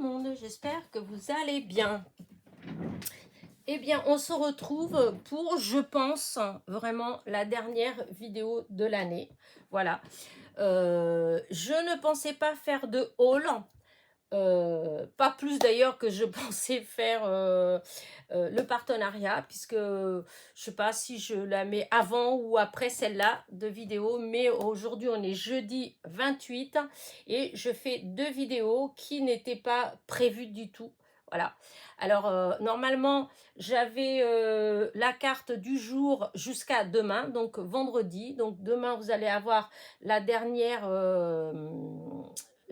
monde, j'espère que vous allez bien. Eh bien, on se retrouve pour, je pense, vraiment la dernière vidéo de l'année. Voilà. Je ne pensais pas faire de haul. Pas plus d'ailleurs que je pensais faire le partenariat, puisque je sais pas si je la mets avant ou après celle-là de vidéo, mais aujourd'hui on est jeudi 28 et je fais deux vidéos qui n'étaient pas prévues du tout. Voilà. Alors normalement j'avais la carte du jour jusqu'à demain, donc vendredi. Donc demain vous allez avoir la dernière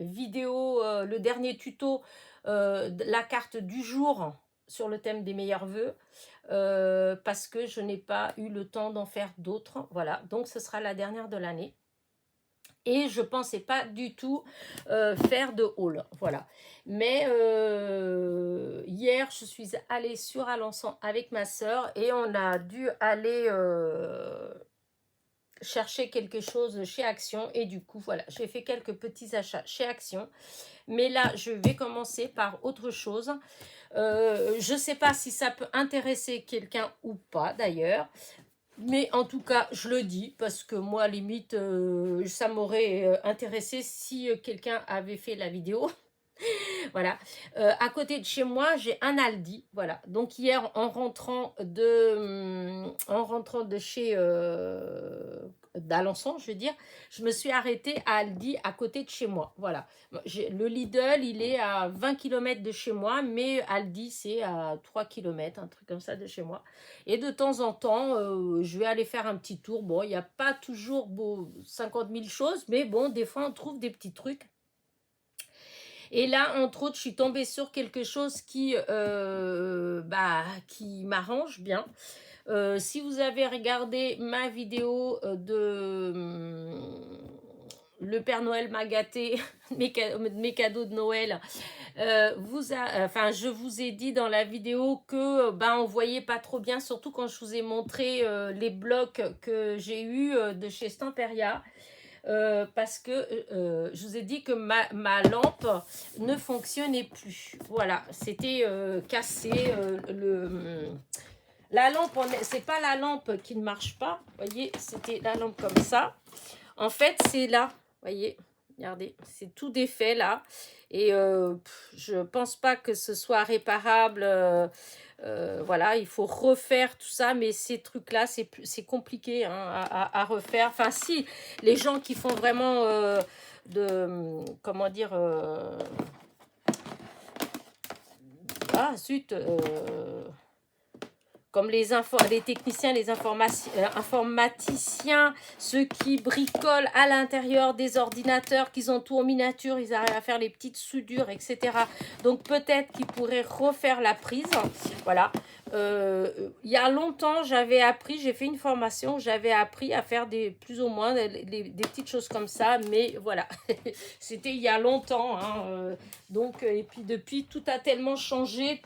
vidéo, le dernier tuto, la carte du jour sur le thème des meilleurs vœux, parce que je n'ai pas eu le temps d'en faire d'autres. Voilà, donc ce sera la dernière de l'année. Et je pensais pas du tout faire de haul, voilà. Mais hier, je suis allée sur Alençon avec ma sœur et on a dû aller chercher quelque chose chez Action. Et du coup, voilà, j'ai fait quelques petits achats chez Action. Mais là, je vais commencer par autre chose. Je ne sais pas si ça peut intéresser quelqu'un ou pas d'ailleurs. Mais en tout cas, je le dis parce que moi, limite, ça m'aurait intéressé si quelqu'un avait fait la vidéo. Voilà. À côté de chez moi, j'ai un Aldi. Voilà. Donc hier, en rentrant de chez d'Alençon, je veux dire, je me suis arrêtée à Aldi à côté de chez moi. Voilà. Le Lidl, il est à 20 km de chez moi, mais Aldi, c'est à 3 km, un truc comme ça de chez moi. Et de temps en temps, je vais aller faire un petit tour. Bon, il n'y a pas toujours 50 000 choses, mais bon, des fois, on trouve des petits trucs. Et là, entre autres, je suis tombée sur quelque chose qui m'arrange bien. Si vous avez regardé ma vidéo le Père Noël m'a gâté, mes cadeaux de Noël, je vous ai dit dans la vidéo que on voyait pas trop bien, surtout quand je vous ai montré les blocs que j'ai eu de chez Stamperia. Parce que je vous ai dit que ma lampe ne fonctionnait plus. Voilà, c'était cassé. La lampe, c'est pas la lampe qui ne marche pas. Vous voyez, c'était la lampe comme ça. En fait, c'est là. Vous voyez, regardez, c'est tout défait là. Et je pense pas que ce soit réparable. Voilà, il faut refaire tout ça, mais ces trucs-là, c'est compliqué hein, à refaire. Enfin, si, les gens qui font vraiment comment dire, zut, comme les techniciens, les informaticiens, ceux qui bricolent à l'intérieur des ordinateurs, qu'ils ont tout en miniature, ils arrivent à faire les petites soudures, etc. Donc peut-être qu'ils pourraient refaire la prise. Voilà. Il y a longtemps, j'ai fait une formation, j'avais appris à faire plus ou moins des petites choses comme ça, mais voilà, c'était il y a longtemps. Hein, donc, et puis depuis, tout a tellement changé,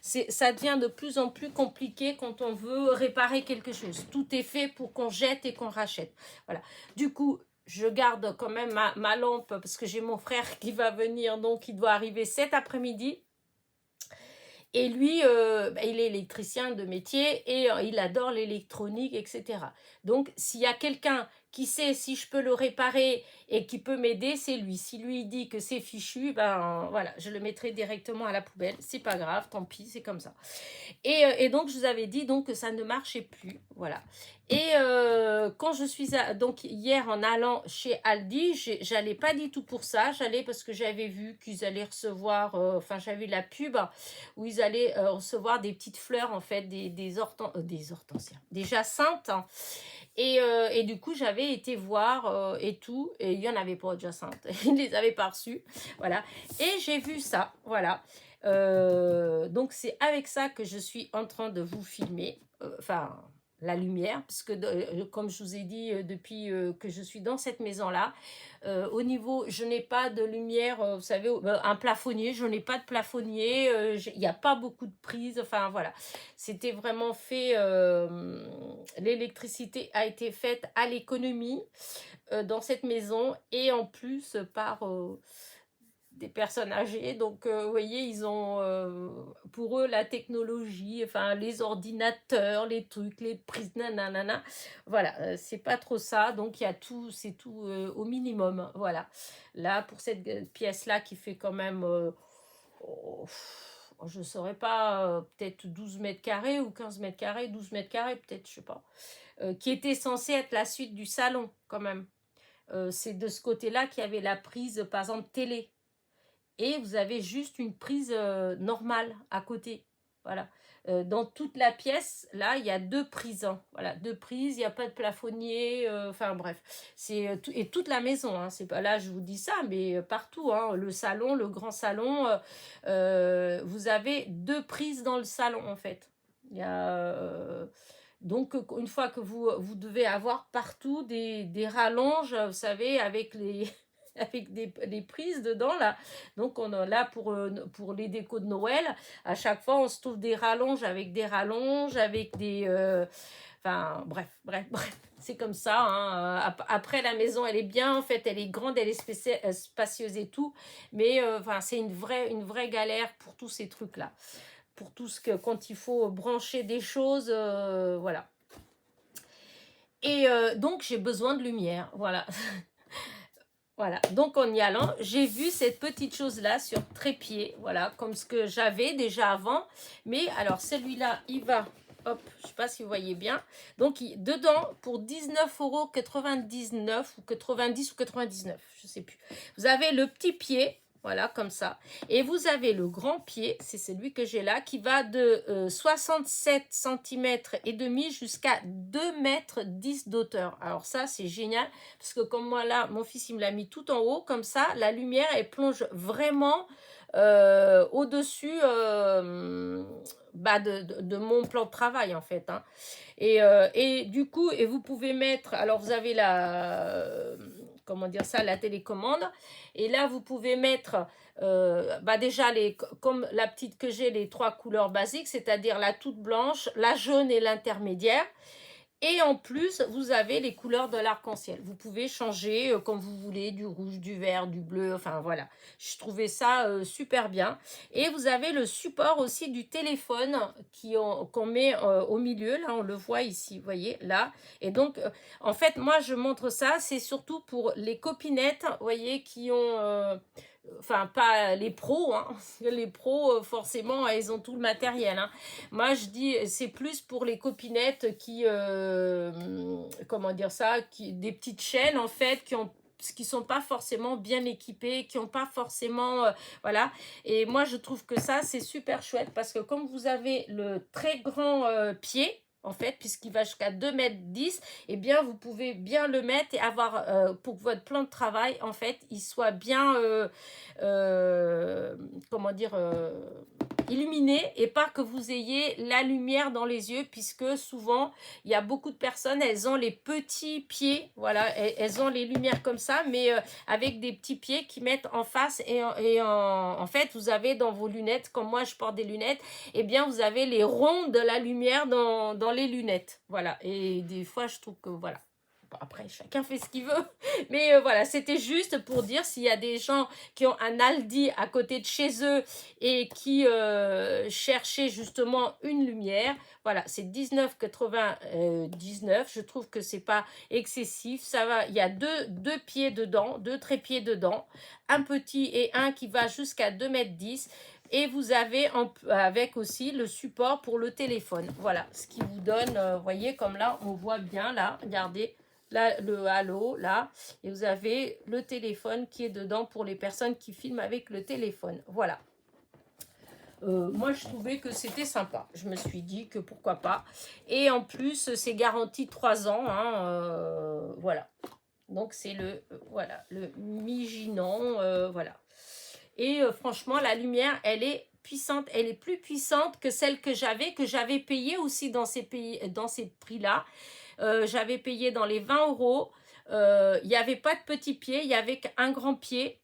ça devient de plus en plus compliqué quand on veut réparer quelque chose. Tout est fait pour qu'on jette et qu'on rachète. Voilà. Du coup, je garde quand même ma lampe parce que j'ai mon frère qui va venir, donc il doit arriver cet après-midi. Et lui, il est électricien de métier et il adore l'électronique, etc. Donc, s'il y a quelqu'un qui sait si je peux le réparer et qui peut m'aider, c'est lui. Si lui dit que c'est fichu, voilà, je le mettrai directement à la poubelle. C'est pas grave, tant pis, c'est comme ça. Et donc, je vous avais dit donc, que ça ne marchait plus. Voilà. Et quand je suis donc hier en allant chez Aldi, j'allais pas du tout pour ça. J'allais parce que j'avais vu qu'ils allaient recevoir, j'avais la pub où ils allaient recevoir des petites fleurs, en fait, des hortensias, des jacinthes. Et du coup, j'avais été voir et tout, et il n'y en avait pas de jacinthes. Ils ne les avaient pas reçus. Voilà. Et j'ai vu ça. Voilà. Donc, c'est avec ça que je suis en train de vous filmer. La lumière, parce que comme je vous ai dit depuis que je suis dans cette maison-là, au niveau, je n'ai pas de lumière, vous savez, un plafonnier, je n'ai pas de plafonnier, il n'y a pas beaucoup de prises, enfin voilà, c'était vraiment fait, l'électricité a été faite à l'économie dans cette maison et en plus par des personnes âgées. Donc, vous voyez, ils ont, pour eux, la technologie, enfin, les ordinateurs, les trucs, les prises, nanana. Voilà, c'est pas trop ça. Donc, il y a tout, c'est tout au minimum. Voilà. Là, pour cette pièce-là qui fait quand même, oh, je ne saurais pas, peut-être 12 mètres carrés ou 15 mètres carrés, 12 mètres carrés, peut-être, je sais pas. Qui était censé être la suite du salon, quand même. C'est de ce côté-là qu'il y avait la prise, par exemple, télé. Et vous avez juste une prise normale à côté. Voilà. Dans toute la pièce, là, il y a 2 prises. Hein. Voilà, 2 prises, il n'y a pas de plafonnier. Enfin, bref. C'est et toute la maison. Hein. C'est pas là, je vous dis ça, mais partout. Hein. Le salon, le grand salon, vous avez 2 prises dans le salon, en fait. Il y a... donc, une fois que vous devez avoir partout des rallonges, vous savez, avec les, avec des prises dedans, là. Donc, on a là pour les décos de Noël, à chaque fois, on se trouve des rallonges, avec des... enfin, bref. C'est comme ça. Hein. Après, la maison, elle est bien. En fait, elle est grande, elle est spacieuse et tout. Mais, enfin, c'est une vraie galère pour tous ces trucs-là. Pour tout ce que, quand il faut brancher des choses, voilà. Et donc, j'ai besoin de lumière, voilà. Voilà, donc en y allant, j'ai vu cette petite chose-là sur trépied, voilà, comme ce que j'avais déjà avant. Mais alors, celui-là, il va, hop, je ne sais pas si vous voyez bien. Donc, dedans, pour 19,99 € ou 90 ou 99, je ne sais plus. Vous avez le petit pied. Voilà, comme ça. Et vous avez le grand pied, c'est celui que j'ai là, qui va de 67 cm et demi jusqu'à 2,10 m d'auteur. Alors ça, c'est génial, parce que comme moi là, mon fils, il me l'a mis tout en haut, comme ça, la lumière, elle plonge vraiment au-dessus de mon plan de travail, en fait. Hein. Et du coup, et vous pouvez mettre, alors vous avez la... comment dire ça, la télécommande. Et là, vous pouvez mettre déjà, comme la petite que j'ai, les 3 couleurs basiques, c'est-à-dire la toute blanche, la jaune et l'intermédiaire. Et en plus, vous avez les couleurs de l'arc-en-ciel. Vous pouvez changer comme vous voulez, du rouge, du vert, du bleu, enfin voilà. Je trouvais ça super bien. Et vous avez le support aussi du téléphone qu'on met au milieu. Là, on le voit ici, vous voyez, là. Et donc, en fait, moi, je montre ça. C'est surtout pour les copinettes, vous voyez, qui ont... enfin, pas les pros, hein. Les pros, forcément, ils ont tout le matériel. Hein. Moi, je dis, c'est plus pour les copinettes qui, comment dire ça, des petites chaînes, en fait, qui sont pas forcément bien équipées, qui ont pas forcément, voilà. Et moi, je trouve que ça, c'est super chouette, parce que comme vous avez le très grand pied, en fait, puisqu'il va jusqu'à 2,10 m, eh bien, vous pouvez bien le mettre et avoir, pour que votre plan de travail, en fait, il soit bien, comment dire, illuminé, et pas que vous ayez la lumière dans les yeux, puisque souvent, il y a beaucoup de personnes, elles ont les petits pieds, voilà, elles ont les lumières comme ça, mais avec des petits pieds qui mettent en face, en fait, vous avez dans vos lunettes, comme moi, je porte des lunettes, eh bien, vous avez les ronds de la lumière dans les lunettes, voilà, et des fois, je trouve que, voilà. Après, chacun fait ce qu'il veut. Mais voilà, c'était juste pour dire s'il y a des gens qui ont un Aldi à côté de chez eux et qui cherchaient justement une lumière. Voilà, c'est 19,99 €. Je trouve que c'est pas excessif. Ça va, il y a deux pieds dedans, 2 trépieds dedans. Un petit et un qui va jusqu'à 2,10 m. Et vous avez avec aussi le support pour le téléphone. Voilà, ce qui vous donne, vous voyez, comme là, on voit bien, là, regardez. Là, le halo, là, et vous avez le téléphone qui est dedans pour les personnes qui filment avec le téléphone. Voilà. Moi, je trouvais que c'était sympa. Je me suis dit que pourquoi pas. Et en plus, c'est garanti 3 ans. Hein, voilà. Donc, c'est voilà, le Miginon. Voilà. Et franchement, la lumière, elle est puissante. Elle est plus puissante que celle que j'avais payée aussi dans ces prix-là. J'avais payé dans les 20 €. Il n'y avait pas de petit pied, il y avait qu'un grand pied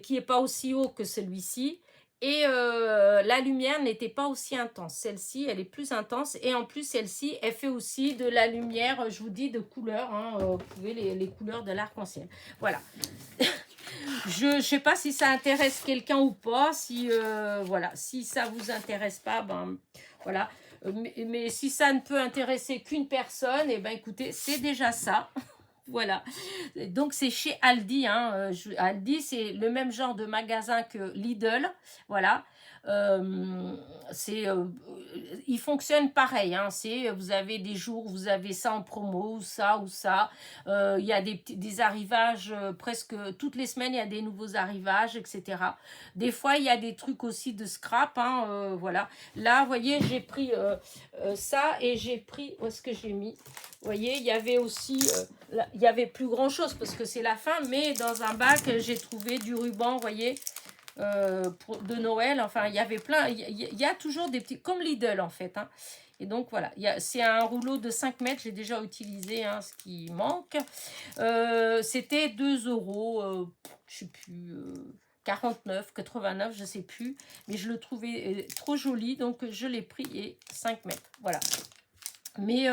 qui n'est pas aussi haut que celui-ci. Et la lumière n'était pas aussi intense. Celle-ci, elle est plus intense. Et en plus, celle-ci, elle fait aussi de la lumière, je vous dis, de couleur. Hein, vous pouvez les couleurs de l'arc-en-ciel. Voilà. Je sais pas si ça intéresse quelqu'un ou pas. Si, voilà, si ça vous intéresse pas, ben voilà. Mais si ça ne peut intéresser qu'une personne, et ben écoutez, c'est déjà ça. Voilà. Donc c'est chez Aldi. Hein. Aldi, c'est le même genre de magasin que Lidl. Voilà. Euh, il fonctionne pareil. Hein. Vous avez des jours où vous avez ça en promo, ou ça, ou ça. Il y a des arrivages presque toutes les semaines, il y a des nouveaux arrivages, etc. Des fois, il y a des trucs aussi de scrap. Hein, voilà. Là, vous voyez, j'ai pris ça et j'ai pris... Où est-ce que j'ai mis? Vous voyez, il y avait aussi... il y avait plus grand chose parce que c'est la fin, mais dans un bac, j'ai trouvé du ruban, vous voyez, de Noël. Enfin, il y avait plein, il y a toujours des petits, comme Lidl en fait. Hein. Et donc voilà, c'est un rouleau de 5 mètres, j'ai déjà utilisé hein, ce qui manque. C'était 2 euros, je sais plus, 49, 89, je sais plus. Mais je le trouvais trop joli, donc je l'ai pris et 5 mètres, voilà. Mais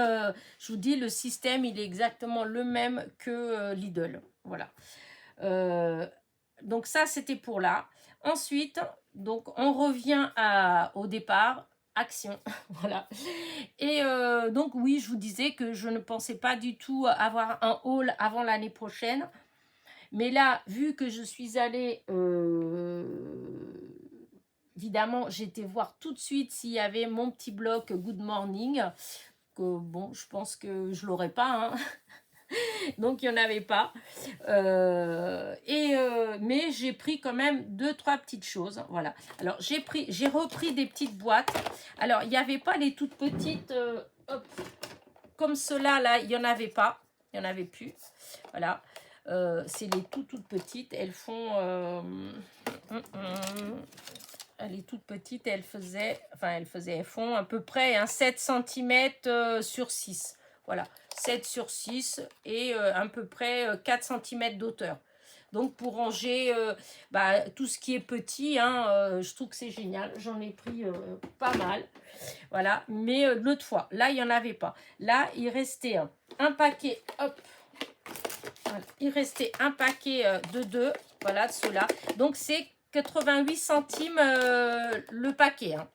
je vous dis, le système, il est exactement le même que Lidl. Voilà. Donc ça, c'était pour là. Ensuite, donc on revient au départ. Action. Voilà. Et donc oui, je vous disais que je ne pensais pas du tout avoir un haul avant l'année prochaine. Mais là, vu que je suis allée... évidemment, j'étais voir tout de suite s'il y avait mon petit bloc Good Morning. Que bon, je pense que je l'aurais pas, hein. Donc il n'y en avait pas. Mais j'ai pris quand même 2-3 petites choses. Voilà. Alors j'ai repris des petites boîtes. Alors il n'y avait pas les toutes petites, hop, comme cela là, il n'y en avait pas. Il n'y en avait plus. Voilà. C'est les toutes petites. Elles font... elle est toute petite, elles font à peu près un 7 cm sur 6. Voilà, 7 sur 6 et à peu près 4 cm d'auteur. Donc pour ranger tout ce qui est petit, hein, je trouve que c'est génial. J'en ai pris pas mal. Voilà, mais l'autre fois, là, il n'y en avait pas. Là, il restait un paquet, hop. Voilà. Il restait un paquet de 2, voilà, de ceux-là. Donc c'est 88 centimes le paquet, hein.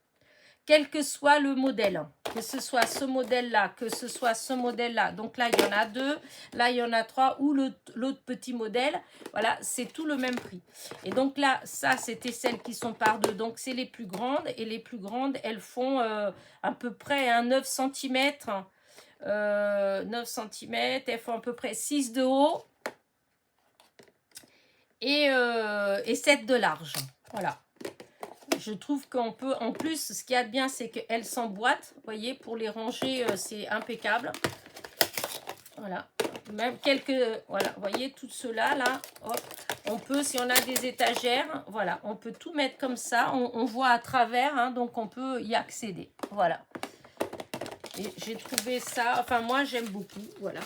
Quel que soit le modèle, hein. Que ce soit ce modèle-là, que ce soit ce modèle-là. Donc là, il y en a 2, là, il y en a 3, ou l'autre petit modèle. Voilà, c'est tout le même prix. Et donc là, ça, c'était celles qui sont par 2. Donc c'est les plus grandes. Et les plus grandes, elles font à peu près un 9 cm. 9 cm, elles font à peu près 6 de haut. Et 7 de large. Voilà. Je trouve qu'on peut, en plus, ce qu'il y a de bien, c'est qu'elles s'emboîtent. Vous voyez, pour les ranger, c'est impeccable. Voilà. Même quelques, voilà, vous voyez, tout cela là, hop. On peut, si on a des étagères, voilà, on peut tout mettre comme ça. On voit à travers, hein, donc on peut y accéder. Voilà. Et j'ai trouvé ça, enfin moi j'aime beaucoup, voilà.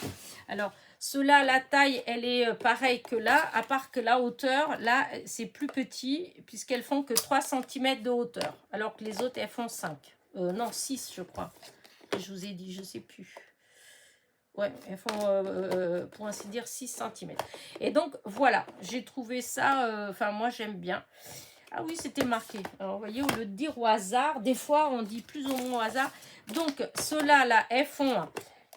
Alors, ceux-là, la taille, elle est pareille que là, à part que la hauteur, là, c'est plus petit, puisqu'elles font que 3 cm de hauteur, alors que les autres, elles font 5. Non, 6, je crois. Je vous ai dit, je sais plus. Ouais, elles font, pour ainsi dire, 6 cm. Et donc, voilà, j'ai trouvé ça, enfin, moi, j'aime bien. Ah oui, c'était marqué. Alors, vous voyez, au lieu de dire au hasard, des fois, on dit plus ou moins au hasard. Donc, ceux-là, là, elles font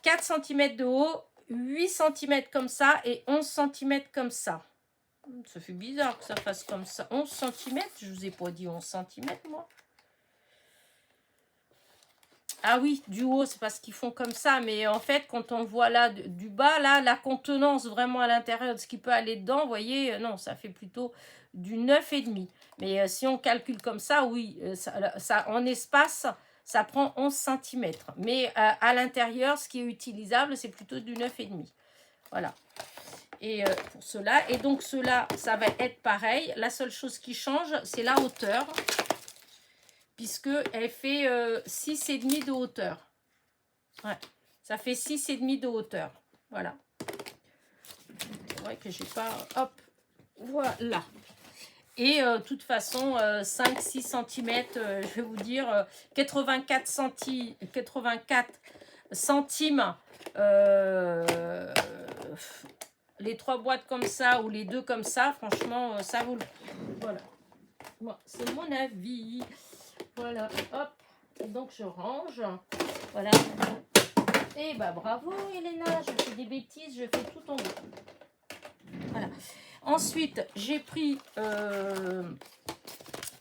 4 cm de haut, 8 cm comme ça et 11 cm comme ça. Ça fait bizarre que ça fasse comme ça. 11 cm, je vous ai pas dit 11 cm, moi. Ah oui, du haut, c'est parce qu'ils font comme ça. Mais en fait, quand on voit là, du bas, là, la contenance vraiment à l'intérieur de ce qui peut aller dedans, vous voyez, non, ça fait plutôt du 9,5. Mais si on calcule comme ça, oui, ça en espace, ça prend 11 cm. Mais à l'intérieur, ce qui est utilisable, c'est plutôt du 9,5. Voilà. Et pour cela. Et donc, cela, ça va être pareil. La seule chose qui change, c'est la hauteur. Puisqu'elle fait 6,5 de hauteur. Ouais, ça fait 6,5 de hauteur. Voilà. C'est vrai que j'ai pas... Hop, voilà. Et de toute façon, 5-6 cm, je vais vous dire, 84 centimes les 3 boîtes comme ça ou les 2 comme ça, franchement, ça vaut le coup. Voilà. Moi, c'est mon avis. Voilà, hop. Donc, je range. Voilà. Et bah, bravo, Elena. Je fais des bêtises, je fais tout en haut. Voilà. Ensuite, j'ai pris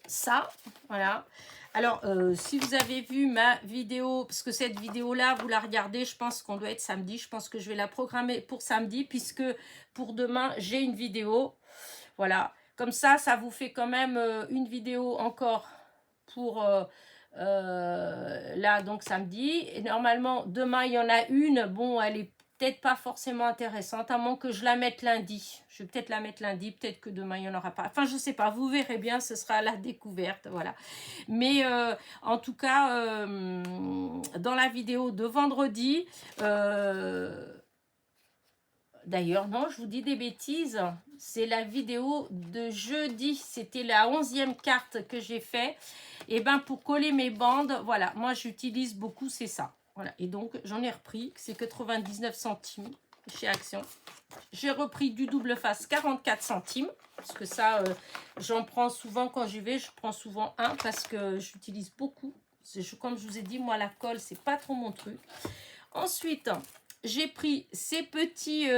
ça. Voilà. Alors, si vous avez vu ma vidéo, parce que cette vidéo-là, vous la regardez, je pense qu'on doit être samedi. Je pense que je vais la programmer pour samedi, puisque pour demain, j'ai une vidéo. Voilà. Comme ça vous fait quand même une vidéo encore pour là, donc samedi. Et normalement, demain, il y en a une. Bon, elle est peut-être pas forcément intéressante, à moins que je la mette lundi. Je vais peut-être la mettre lundi, peut-être que demain, il n'y en aura pas. Enfin, je sais pas, vous verrez bien, ce sera à la découverte, voilà. Mais en tout cas, dans la vidéo de vendredi, d'ailleurs, non, je vous dis des bêtises, c'est la vidéo de jeudi, c'était la 11e carte que j'ai fait. Et ben pour coller mes bandes, voilà, moi j'utilise beaucoup, c'est ça. Voilà, et donc j'en ai repris, c'est 99 centimes chez Action. J'ai repris du double face 44 centimes, parce que ça, j'en prends souvent quand j'y vais, je prends souvent un parce que j'utilise beaucoup. Comme je vous ai dit, moi la colle, c'est pas trop mon truc. Ensuite, j'ai pris ces petits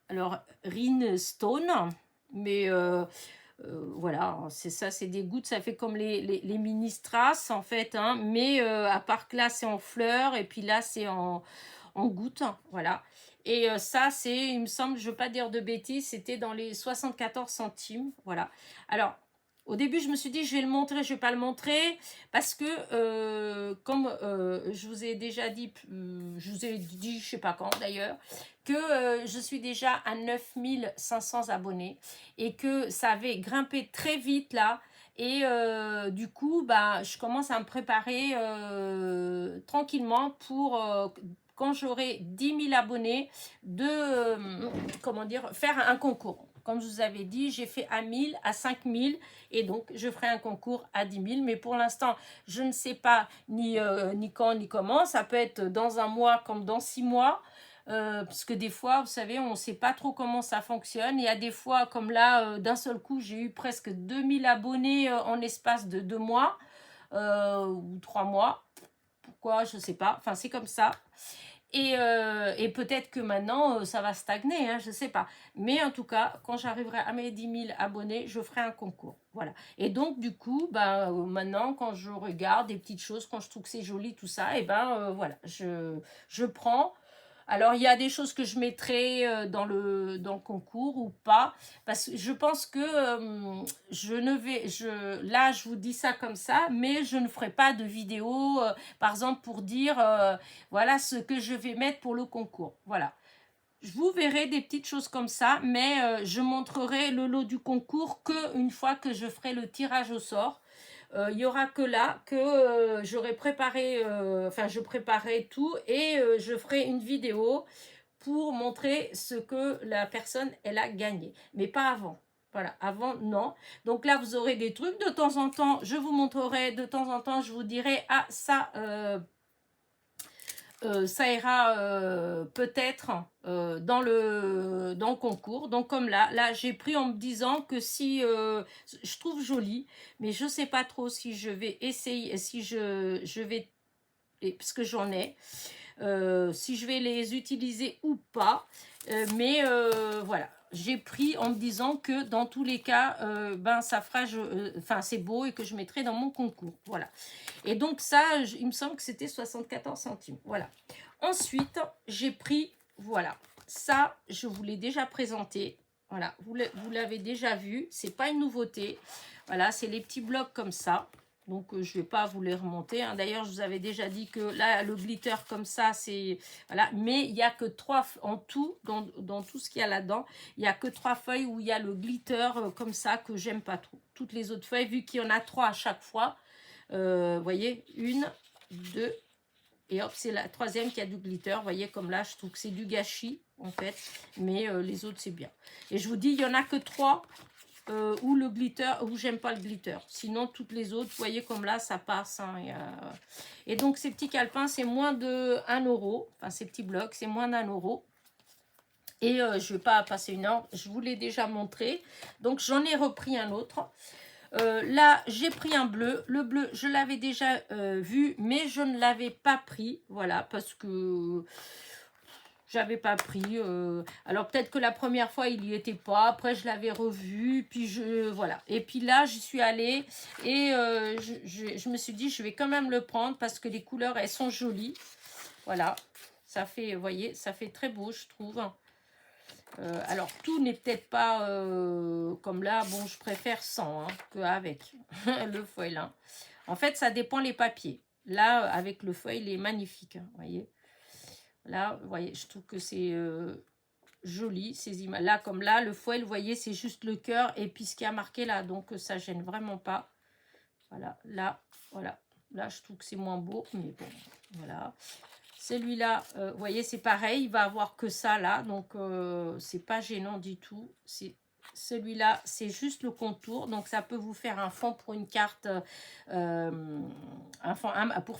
alors Rhinestone, mais voilà, c'est ça, c'est des gouttes, ça fait comme les mini strass en fait, hein, mais à part que là c'est en fleurs et puis là c'est en gouttes, voilà. Et ça c'est, il me semble, je ne veux pas dire de bêtises, c'était dans les 74 centimes, voilà. Alors, au début, je me suis dit, je vais le montrer, je ne vais pas le montrer, parce que, comme je vous ai déjà dit, je vous ai dit, je ne sais pas quand d'ailleurs, que je suis déjà à 9500 abonnés, et que ça avait grimpé très vite là, et du coup, bah, je commence à me préparer tranquillement pour... quand j'aurai 10 000 abonnés, de, comment dire, faire un concours. Comme je vous avais dit, j'ai fait à 1000, à 5000, et donc je ferai un concours à 10 000. Mais pour l'instant, je ne sais pas ni quand, ni comment. Ça peut être dans un mois comme dans 6 mois. Parce que des fois, vous savez, on ne sait pas trop comment ça fonctionne. Il y a des fois, comme là, d'un seul coup, j'ai eu presque 2000 abonnés en espace de 2 mois ou 3 mois. Pourquoi, je ne sais pas. Enfin, c'est comme ça. Et peut-être que maintenant, ça va stagner, hein, je ne sais pas. Mais en tout cas, quand j'arriverai à mes 10 000 abonnés, je ferai un concours. Voilà. Et donc, du coup, ben, maintenant, quand je regarde des petites choses, quand je trouve que c'est joli, tout ça, et ben voilà, je prends. Alors, il y a des choses que je mettrai dans le concours ou pas, parce que je pense que là, je vous dis ça comme ça, mais je ne ferai pas de vidéo, par exemple, pour dire, voilà ce que je vais mettre pour le concours. Voilà. Vous verrez des petites choses comme ça, mais je montrerai le lot du concours qu'une fois que je ferai le tirage au sort. Il y aura que là que j'aurai préparé, enfin je préparerai tout et je ferai une vidéo pour montrer ce que la personne elle a gagné, mais pas avant. Voilà, avant non. Donc là vous aurez des trucs de temps en temps, je vous montrerai de temps en temps, je vous dirai ah ça ça ira peut-être dans le concours. Donc comme là j'ai pris en me disant que si je trouve joli, mais je sais pas trop si je vais essayer, si je vais, parce que j'en ai, si je vais les utiliser ou pas. Mais voilà. J'ai pris en me disant que dans tous les cas, ben ça fera, enfin c'est beau et que je mettrai dans mon concours. Voilà. Et donc ça, il me semble que c'était 74 centimes. Voilà. Ensuite, j'ai pris, voilà, ça, je vous l'ai déjà présenté. Voilà, vous l'avez déjà vu. C'est pas une nouveauté. Voilà, c'est les petits blocs comme ça. Donc, je ne vais pas vous les remonter. Hein. D'ailleurs, je vous avais déjà dit que là, le glitter comme ça, c'est... Voilà. Mais il n'y a que 3... En tout, dans tout ce qu'il y a là-dedans, il n'y a que 3 feuilles où il y a le glitter comme ça que j'aime pas trop. Toutes les autres feuilles, vu qu'il y en a 3 à chaque fois, vous voyez, 1, 2, et hop, c'est la 3e qui a du glitter. Vous voyez, comme là, je trouve que c'est du gâchis, en fait. Mais les autres, c'est bien. Et je vous dis, il n'y en a que 3 ou le glitter, ou j'aime pas le glitter. Sinon, toutes les autres, vous voyez comme là, ça passe. Hein, et donc, ces petits calepins, c'est moins de 1 €. Enfin, ces petits blocs, c'est moins d'1 €. Et je ne vais pas passer une heure, je vous l'ai déjà montré. Donc, j'en ai repris un autre. Là, j'ai pris un bleu. Le bleu, je l'avais déjà vu, mais je ne l'avais pas pris. Voilà, parce que j'avais pas pris. Alors, peut-être que la première fois, il n'y était pas. Après, je l'avais revu. Puis, voilà. Et puis là, j'y suis allée. Et je me suis dit, je vais quand même le prendre parce que les couleurs, elles sont jolies. Voilà. Ça fait, vous voyez, ça fait très beau, je trouve. Alors, tout n'est peut-être pas comme là. Bon, je préfère sans qu'avec le foil. Hein. En fait, ça dépend les papiers. Là, avec le foil, il est magnifique. Vous voyez. Là, vous voyez, je trouve que c'est joli, ces images. Là, comme là, le foil, vous voyez, c'est juste le cœur et puis ce qui a marqué là. Donc, ça gêne vraiment pas. Voilà, là, voilà. Là, je trouve que c'est moins beau, mais bon, voilà. Celui-là, vous voyez, c'est pareil, il va avoir que ça là, donc c'est pas gênant du tout. Celui-là, c'est juste le contour, donc ça peut vous faire un fond pour une carte, pour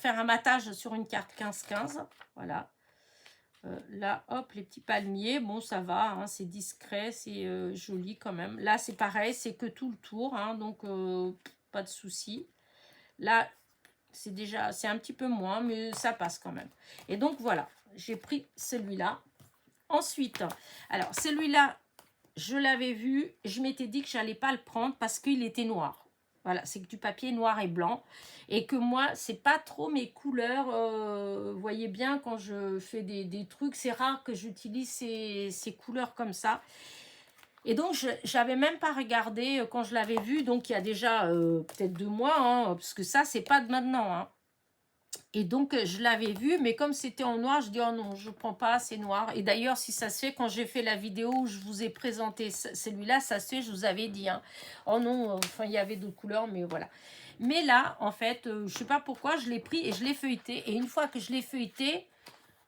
faire un matage sur une carte 15-15, voilà. Là, hop, les petits palmiers, bon, ça va, hein, c'est discret, c'est joli quand même. Là, c'est pareil, c'est que tout le tour, hein, donc pas de souci. Là, c'est un petit peu moins, mais ça passe quand même. Et donc, voilà, j'ai pris celui-là. Ensuite, alors, celui-là, je l'avais vu, je m'étais dit que j'allais pas le prendre parce qu'il était noir. Voilà, c'est que du papier noir et blanc. Et que moi, c'est pas trop mes couleurs. Vous voyez bien, quand je fais des trucs, c'est rare que j'utilise ces couleurs comme ça. Et donc, je n'avais même pas regardé quand je l'avais vu. Donc, il y a déjà peut-être 2 mois, hein, parce que ça, c'est pas de maintenant. Hein. Et donc, je l'avais vu, mais comme c'était en noir, je dis, oh non, je ne prends pas, c'est noir. Et d'ailleurs, si ça se fait, quand j'ai fait la vidéo où je vous ai présenté celui-là, ça se fait, je vous avais dit. Hein. Oh non, enfin, il y avait d'autres couleurs, mais voilà. Mais là, en fait, je ne sais pas pourquoi, je l'ai pris et je l'ai feuilleté. Et une fois que je l'ai feuilleté,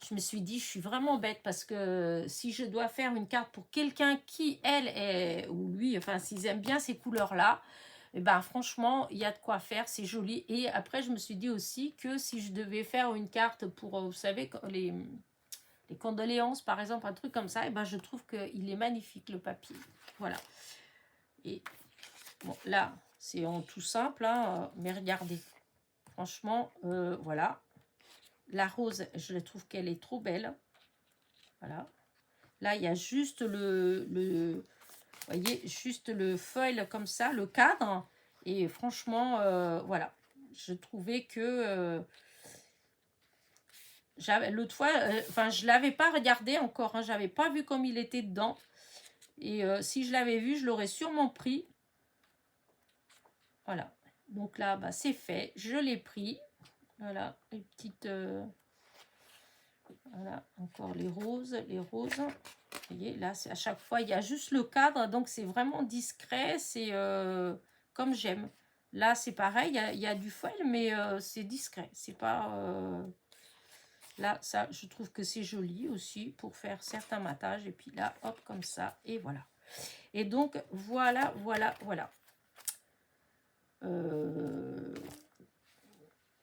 je me suis dit, je suis vraiment bête parce que si je dois faire une carte pour quelqu'un qui, elle, est, ou lui, enfin, s'ils aiment bien ces couleurs-là, et ben franchement, il y a de quoi faire, c'est joli. Et après, je me suis dit aussi que si je devais faire une carte pour, vous savez, les condoléances, par exemple, un truc comme ça, et ben je trouve qu'il est magnifique, le papier. Voilà. Et bon, là, c'est en tout simple, hein, mais regardez. Franchement, voilà. La rose, je trouve qu'elle est trop belle. Voilà. Là, il y a juste vous voyez, juste le foil comme ça, le cadre. Et franchement, voilà. Je trouvais que l'autre fois, enfin, je l'avais pas regardé encore. Hein, j'avais pas vu comme il était dedans. Et si je l'avais vu, je l'aurais sûrement pris. Voilà. Donc là, bah, c'est fait. Je l'ai pris. Voilà, les petites... voilà, encore les roses, Vous voyez, là, à chaque fois, il y a juste le cadre, donc c'est vraiment discret, c'est comme j'aime. Là, c'est pareil, il y a du foil, mais c'est discret, c'est pas... Là, ça, je trouve que c'est joli aussi pour faire certains matages, et puis là, hop, comme ça, et voilà. Et donc, voilà.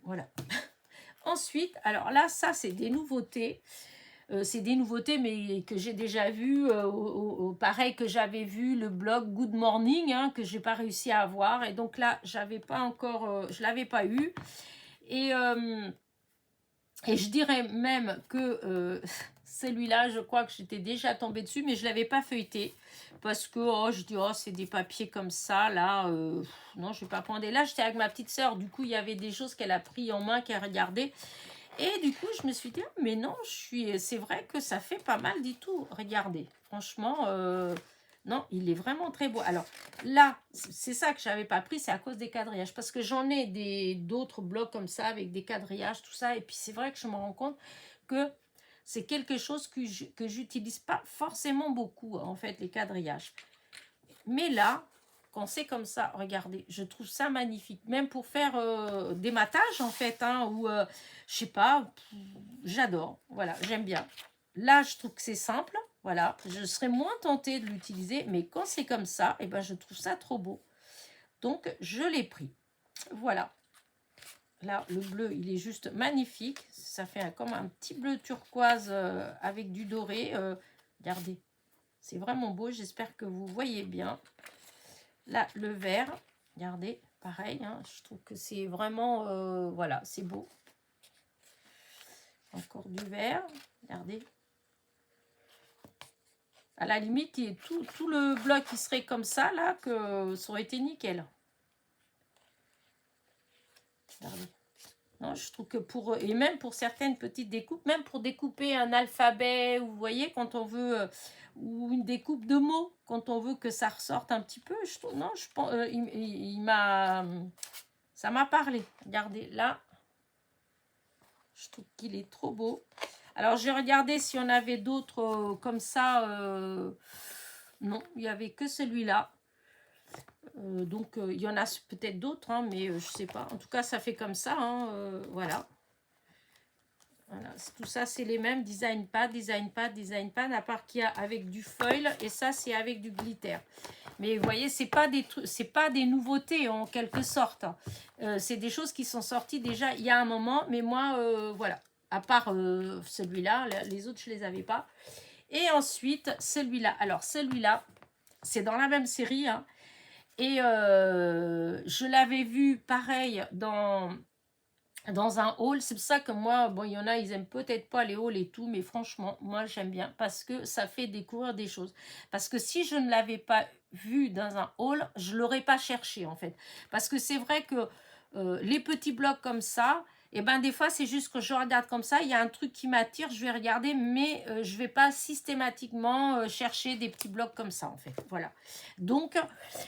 Voilà. Ensuite, alors là, ça, c'est des nouveautés. C'est des nouveautés, mais que j'ai déjà vues. Pareil que j'avais vu le blog Good Morning, hein, que j'ai pas réussi à avoir. Et donc là, j'avais pas encore, je l'avais pas eu. Et je dirais même que celui-là, je crois que j'étais déjà tombée dessus, mais je l'avais pas feuilleté. Parce que, je dis, c'est des papiers comme ça, là. Non, je vais pas prendre. Et là, j'étais avec ma petite sœur. Du coup, il y avait des choses qu'elle a pris en main, qu'elle regardait. Et du coup, je me suis dit, mais non, c'est vrai que ça fait pas mal du tout. Regardez, franchement, non, il est vraiment très beau. Alors là, c'est ça que je n'avais pas pris, c'est à cause des quadrillages. Parce que j'en ai d'autres blocs comme ça, avec des quadrillages, tout ça. Et puis c'est vrai que je me rends compte que c'est quelque chose que j'utilise pas forcément beaucoup, en fait, les quadrillages. Mais là, quand c'est comme ça, regardez, je trouve ça magnifique. Même pour faire des matages, en fait, hein, ou, je sais pas, j'adore. Voilà, j'aime bien. Là, je trouve que c'est simple. Voilà, je serais moins tentée de l'utiliser, mais quand c'est comme ça, et ben, je trouve ça trop beau. Donc, je l'ai pris. Voilà. Là, le bleu, il est juste magnifique. Ça fait comme un petit bleu turquoise avec du doré. Regardez, c'est vraiment beau. J'espère que vous voyez bien. Là, le vert, regardez, pareil. Hein, je trouve que c'est vraiment, voilà, c'est beau. Encore du vert, regardez. À la limite, tout le bloc qui serait comme ça, là, que ça aurait été nickel. Regardez. Non, je trouve que et même pour certaines petites découpes, même pour découper un alphabet, vous voyez, quand on veut, ou une découpe de mots, quand on veut que ça ressorte un petit peu, je trouve, non, je pense, ça m'a parlé. Regardez, là, je trouve qu'il est trop beau. Alors, j'ai regardé si on avait d'autres comme ça. Non, il n'y avait que celui-là. Donc, il y en a peut-être d'autres, hein, mais je ne sais pas. En tout cas, ça fait comme ça. Hein, voilà. Voilà. Tout ça, c'est les mêmes. Design pad, design pad, design pad. À part qu'il y a avec du foil. Et ça, c'est avec du glitter. Mais vous voyez, c'est pas des nouveautés en quelque sorte. C'est des choses qui sont sorties déjà il y a un moment. Mais moi, voilà. À part celui-là, les autres, je ne les avais pas. Et ensuite, celui-là. Alors, celui-là, c'est dans la même série. Hein. Et je l'avais vu pareil dans un haul. C'est pour ça que moi, bon, il y en a, ils aiment peut-être pas les hauls et tout, mais franchement, moi, j'aime bien parce que ça fait découvrir des choses. Parce que si je ne l'avais pas vu dans un haul, je l'aurais pas cherché, en fait. Parce que c'est vrai que les petits blocs comme ça, et ben des fois, c'est juste que je regarde comme ça, il y a un truc qui m'attire, je vais regarder, mais je vais pas systématiquement chercher des petits blocs comme ça, en fait. Voilà. Donc,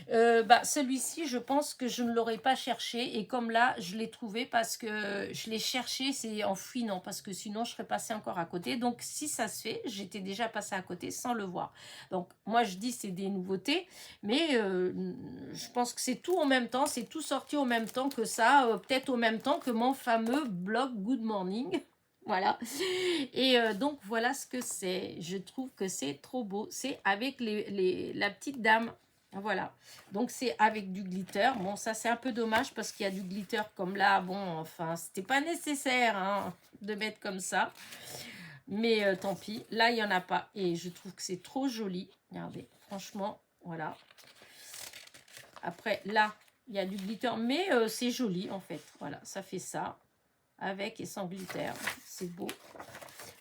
celui-ci, je pense que je ne l'aurais pas cherché. Et comme là, je l'ai trouvé parce que je l'ai cherché, c'est en fouinant, parce que sinon, je serais passée encore à côté. Donc, si ça se fait, j'étais déjà passée à côté sans le voir. Donc, moi, je dis c'est des nouveautés, mais je pense que c'est tout en même temps. C'est tout sorti au même temps que ça, peut-être au même temps que mon fameux blog Good Morning. Voilà. Et donc, voilà ce que c'est. Je trouve que c'est trop beau. C'est avec la petite dame. Voilà. Donc, c'est avec du glitter. Bon, ça, c'est un peu dommage parce qu'il y a du glitter comme là. Bon, enfin, c'était pas nécessaire hein, de mettre comme ça. Mais tant pis. Là, il n'y en a pas. Et je trouve que c'est trop joli. Regardez. Franchement, voilà. Après, là, il y a du glitter. Mais c'est joli, en fait. Voilà, ça fait ça. Avec et sans glitter. C'est beau.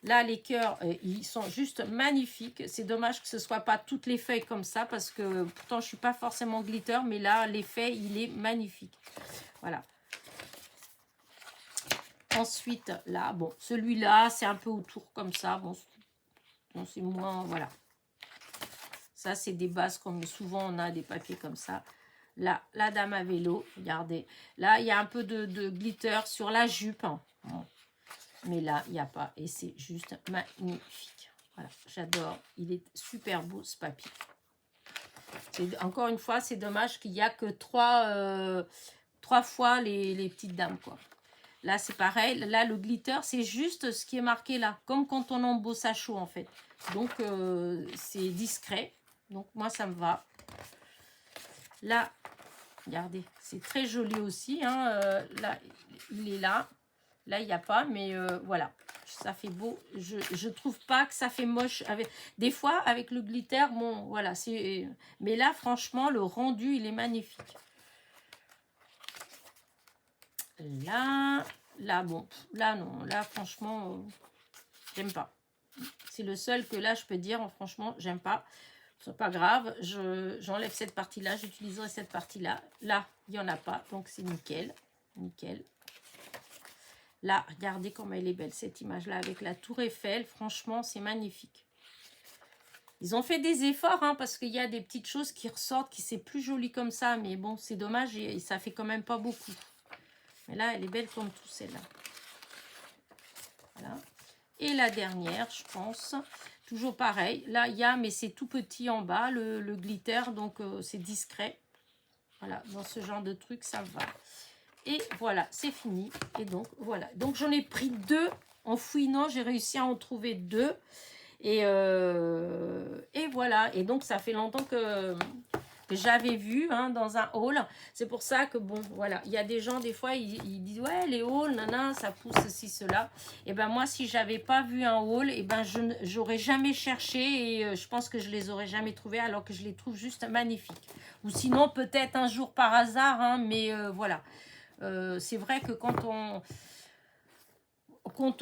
Là, les cœurs, ils sont juste magnifiques. C'est dommage que ce ne soit pas toutes les feuilles comme ça, parce que pourtant, je ne suis pas forcément glitter, mais là, l'effet, il est magnifique. Voilà. Ensuite, là, bon, celui-là, c'est un peu autour comme ça. Bon, c'est moins, voilà. Ça, c'est des bases comme souvent, on a des papiers comme ça. Là, la dame à vélo, regardez. Là, il y a un peu de glitter sur la jupe. Bon. Mais là, il n'y a pas. Et c'est juste magnifique. Voilà, j'adore. Il est super beau, ce papier. Encore une fois, c'est dommage qu'il n'y a que trois fois les petites dames, quoi. Là, c'est pareil. Là, le glitter, c'est juste ce qui est marqué là. Comme quand on embosse à chaud, en fait. Donc, c'est discret. Donc, moi, ça me va. Là, regardez. C'est très joli aussi. Hein. Là, il est là. Là, il n'y a pas, mais voilà. Ça fait beau. Je trouve pas que ça fait moche. Des fois, avec le glitter, bon, voilà. Mais là, franchement, le rendu, il est magnifique. Là, bon. Là, non. Là, franchement, j'aime pas. C'est le seul que là, je peux dire, franchement, j'aime pas. C'est pas grave. J'enlève cette partie-là. J'utiliserai cette partie-là. Là, il n'y en a pas. Donc, c'est nickel. Nickel. Là, regardez comme elle est belle, cette image-là, avec la tour Eiffel. Franchement, c'est magnifique. Ils ont fait des efforts, hein, parce qu'il y a des petites choses qui ressortent, qui c'est plus joli comme ça. Mais bon, c'est dommage, et ça fait quand même pas beaucoup. Mais là, elle est belle comme tout, celle-là. Voilà. Et la dernière, je pense, toujours pareil. Là, il y a, mais c'est tout petit en bas, le glitter, donc c'est discret. Voilà, dans ce genre de truc, ça va. Et voilà, c'est fini. Et donc, voilà. Donc, j'en ai pris deux. En fouinant, j'ai réussi à en trouver deux. Et voilà. Et donc, ça fait longtemps que j'avais vu hein, dans un haul. C'est pour ça que, bon, voilà. Il y a des gens, des fois, ils disent, ouais, les hauls, nana, ça pousse ceci, cela. Et ben moi, si j'avais pas vu un haul, et ben j'aurais jamais cherché et je pense que je les aurais jamais trouvés alors que je les trouve juste magnifiques. Ou sinon, peut-être un jour par hasard, hein, mais voilà. C'est vrai que quand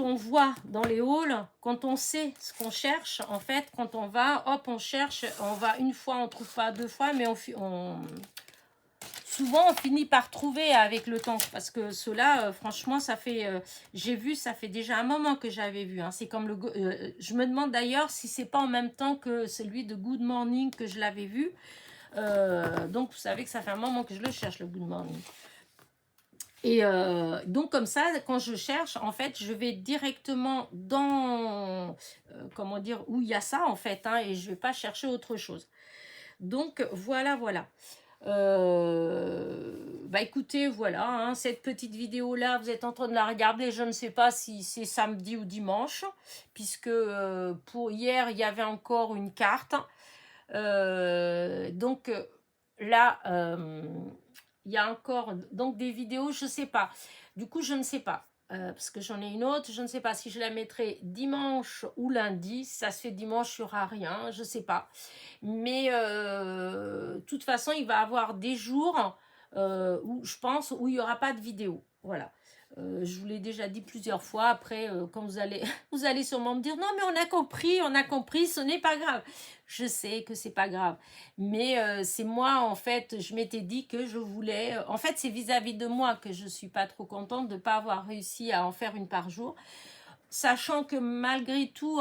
on voit dans les halls, quand on sait ce qu'on cherche, en fait, quand on va, hop, on cherche, on va une fois, on trouve pas deux fois, mais souvent on finit par trouver avec le temps, parce que cela, franchement, ça fait, j'ai vu, ça fait déjà un moment que j'avais vu. Hein. C'est comme je me demande d'ailleurs si c'est pas en même temps que celui de Good Morning que je l'avais vu. Donc vous savez que ça fait un moment que je le cherche, le Good Morning. Et donc comme ça, quand je cherche, en fait, je vais directement dans, comment dire, où il y a ça en fait, hein, et je vais pas chercher autre chose. Donc voilà, voilà. Bah écoutez, voilà, hein, cette petite vidéo là, vous êtes en train de la regarder, je ne sais pas si c'est samedi ou dimanche, puisque pour hier, il y avait encore une carte. Donc là, il y a encore donc des vidéos, je ne sais pas. Du coup, je ne sais pas. Parce que j'en ai une autre, je ne sais pas si je la mettrai dimanche ou lundi. Si ça se fait dimanche, il n'y aura rien, je ne sais pas. Mais de toute façon, il va y avoir des jours où je pense où il n'y aura pas de vidéo. Voilà. Je vous l'ai déjà dit plusieurs fois. Après, quand vous allez sûrement me dire non, mais on a compris, ce n'est pas grave. Je sais que c'est pas grave, mais c'est moi en fait. Je m'étais dit que je voulais. En fait, c'est vis-à-vis de moi que je suis pas trop contente de pas avoir réussi à en faire une par jour, sachant que malgré tout.